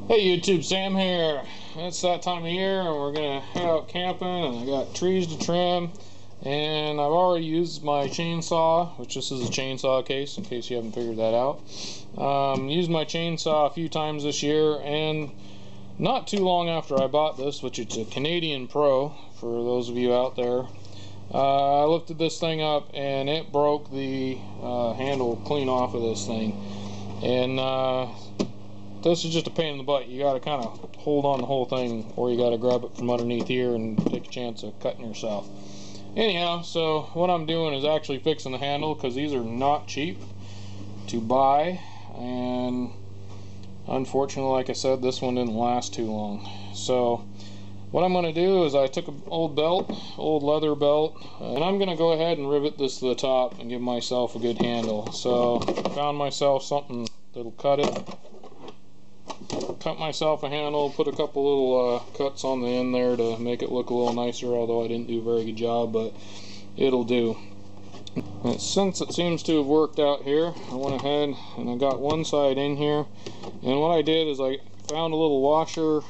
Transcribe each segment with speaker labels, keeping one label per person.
Speaker 1: Hey YouTube, Sam here. It's that time of year and we're gonna head out camping, and I got trees to trim, and I've already used my chainsaw, which this is a chainsaw case in case you haven't figured that out. Used my chainsaw a few times this year, and not too long after I bought this, which it's a Canadian Pro for those of you out there, I lifted this thing up and it broke the handle clean off of this thing. And this is just a pain in the butt. You got to kind of hold on the whole thing, or you got to grab it from underneath here and take a chance of cutting yourself. Anyhow, so what I'm doing is actually fixing the handle, because these are not cheap to buy, and unfortunately, like I said, this one didn't last too long. So what I'm going to do is I took an old leather belt, and I'm going to go ahead and rivet this to the top and give myself a good handle. So I found myself something that'll cut it. Cut myself a handle, put a couple little cuts on the end there to make it look a little nicer, although I didn't do a very good job, but it'll do. And since it seems to have worked out here, I went ahead and I got one side in here, and what I did is I found a little washer,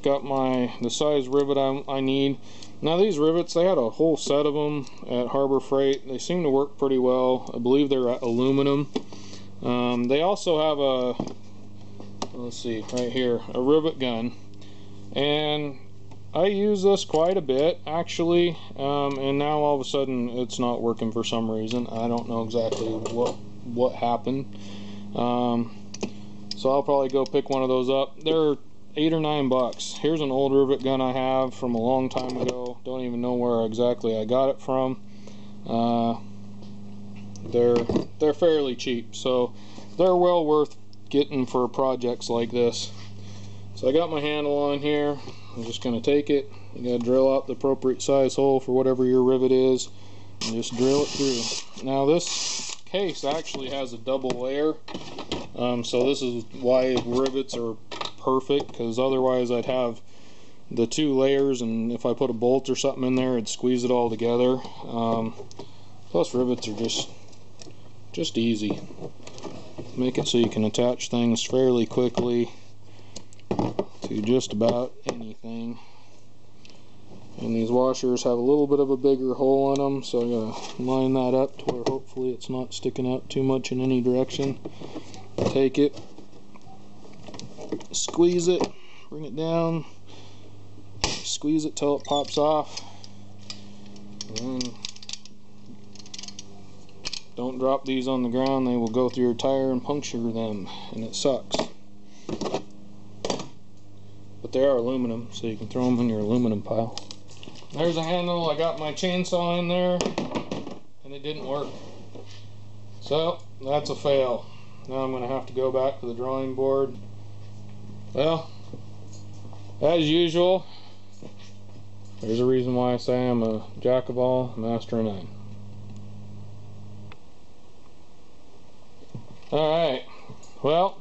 Speaker 1: got the size rivet I need. Now these rivets, they had a whole set of them at Harbor Freight. They seem to work pretty well. I believe they're aluminum. They also have let's see, right here, a rivet gun, and I use this quite a bit actually, and now all of a sudden it's not working for some reason. I don't know exactly what happened. So I'll probably go pick one of those up. They're $8 or $9. Here's an old rivet gun I have from a long time ago. Don't even know where exactly I got it from. They're fairly cheap, so they're well worth getting for projects like this. So I got my handle on here. I'm just going to take it. You got to drill out the appropriate size hole for whatever your rivet is, and just drill it through. Now this case actually has a double layer, so this is why rivets are perfect, because otherwise I'd have the two layers, and if I put a bolt or something in there, it'd squeeze it all together. Plus rivets are just easy. Make it so you can attach things fairly quickly to just about anything. And these washers have a little bit of a bigger hole in them, so I gotta line that up to where hopefully it's not sticking out too much in any direction. Take it, squeeze it, bring it down, squeeze it till it pops off, and then don't drop these on the ground. They will go through your tire and puncture them, and it sucks. But they are aluminum, so you can throw them in your aluminum pile. There's a handle. I got my chainsaw in there, and it didn't work. So that's a fail. Now I'm going to have to go back to the drawing board. Well, as usual, there's a reason why I say I'm a jack of all, master of none. Alright, well,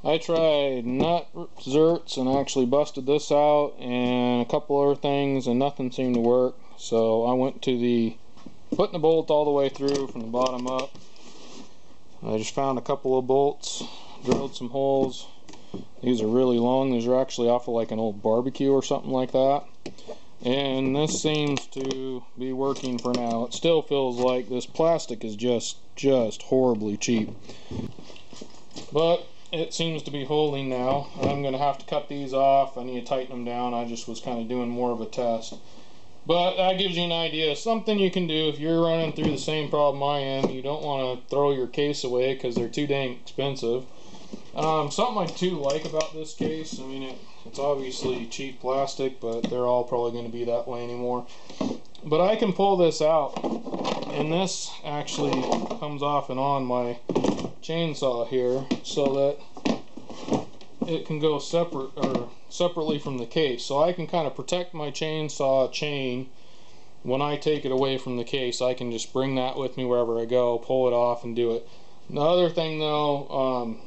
Speaker 1: I tried nut zerts and actually busted this out and a couple other things, and nothing seemed to work. So I went to putting the bolt all the way through from the bottom up. I just found a couple of bolts, drilled some holes. These are really long. These are actually off of like an old barbecue or something like that. And this seems to be working for now. It still feels like this plastic is just horribly cheap, but it seems to be holding now. I'm going to have to cut these off. I need to tighten them down. I just was kind of doing more of a test, but that gives you an idea of something you can do if you're running through the same problem I am. You don't want to throw your case away because they're too dang expensive. Something I do like about this case, I mean, it's obviously cheap plastic, but they're all probably going to be that way anymore. But I can pull this out, and this actually comes off and on my chainsaw here, so that it can go separately from the case. So I can kind of protect my chainsaw chain when I take it away from the case. I can just bring that with me wherever I go, pull it off, and do it. The other thing though,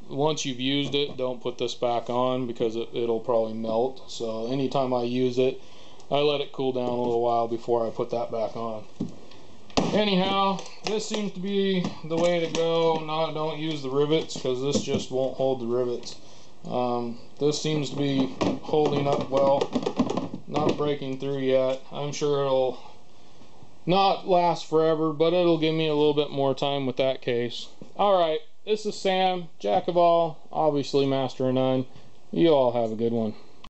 Speaker 1: once you've used it, don't put this back on, because it'll probably melt. So anytime I use it, I let it cool down a little while before I put that back on. Anyhow, this seems to be the way to go. No, don't use the rivets because this just won't hold the rivets. This seems to be holding up well, not breaking through yet. I'm sure it'll not last forever, but it'll give me a little bit more time with that case. Alright, this is Sam, Jack of all, obviously master of none. You all have a good one.